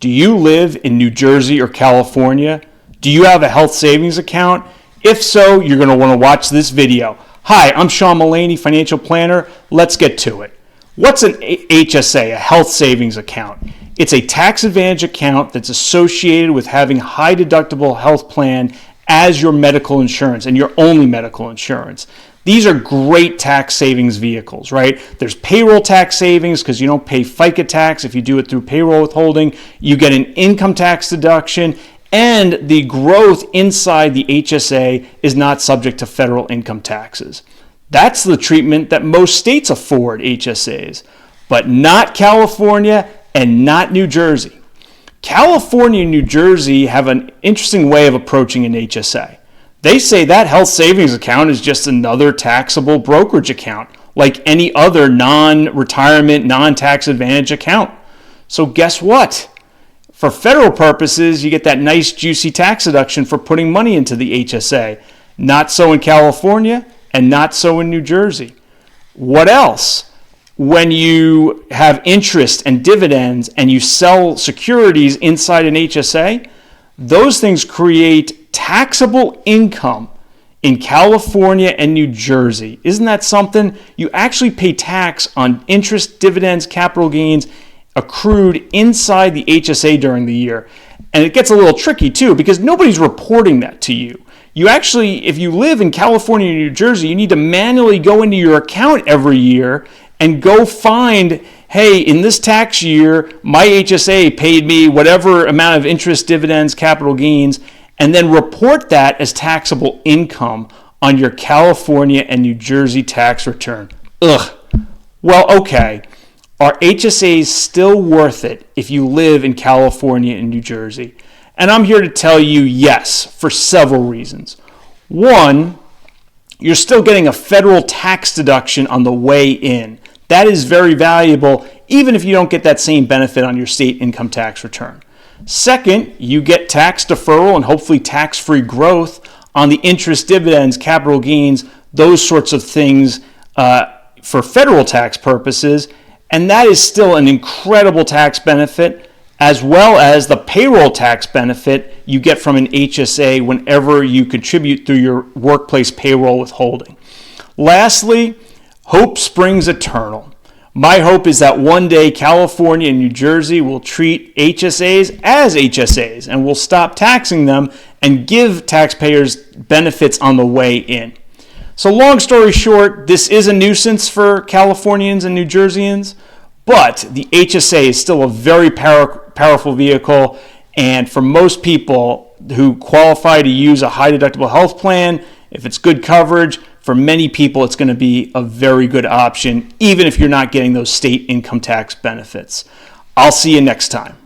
Do you live in New Jersey or California? Do you have a health savings account? If so, you're going to want to watch this video. Hi, I'm Sean Mullaney, financial planner. Let's get to it. What's an HSA, a health savings account? It's a tax advantage account that's associated with having high deductible health plan as your medical insurance and your only medical insurance. These are great tax savings vehicles, right? There's payroll tax savings because you don't pay FICA tax if you do it through payroll withholding. You get an income tax deduction, and the growth inside the HSA is not subject to federal income taxes. That's the treatment that most states afford HSAs, but not California and not New Jersey. California and New Jersey have an interesting way of approaching an HSA. They say that health savings account is just another taxable brokerage account, like any other non-retirement, non-tax advantage account. So guess what? For federal purposes, you get that nice juicy tax deduction for putting money into the HSA. Not so in California and not so in New Jersey. What else? When you have interest and dividends and you sell securities inside an HSA, those things create taxable income in California and New Jersey. Isn't that something? You actually pay tax on interest, dividends, capital gains accrued inside the HSA during the year. And it gets a little tricky too because nobody's reporting that to you. You actually, if you live in California and New Jersey, you need to manually go into your account every year and go find, hey, in this tax year, my HSA paid me whatever amount of interest, dividends, capital gains, and then report that as taxable income on your California and New Jersey tax return. Ugh. Well, okay. Are HSAs still worth it if you live in California and New Jersey? And I'm here to tell you yes, for several reasons. One, you're still getting a federal tax deduction on the way in. That is very valuable, even if you don't get that same benefit on your state income tax return. Second, you get tax deferral and hopefully tax-free growth on the interest, dividends, capital gains, those sorts of things for federal tax purposes. And that is still an incredible tax benefit, as well as the payroll tax benefit you get from an HSA whenever you contribute through your workplace payroll withholding. Lastly, hope springs eternal. My hope is that one day California and New Jersey will treat HSAs as HSAs and will stop taxing them and give taxpayers benefits on the way in. So long story short, this is a nuisance for Californians and New Jerseyans, but the HSA is still a very powerful vehicle, and for most people who qualify to use a high deductible health plan, if it's good coverage, for many people it's going to be a very good option, even if you're not getting those state income tax benefits. I'll see you next time.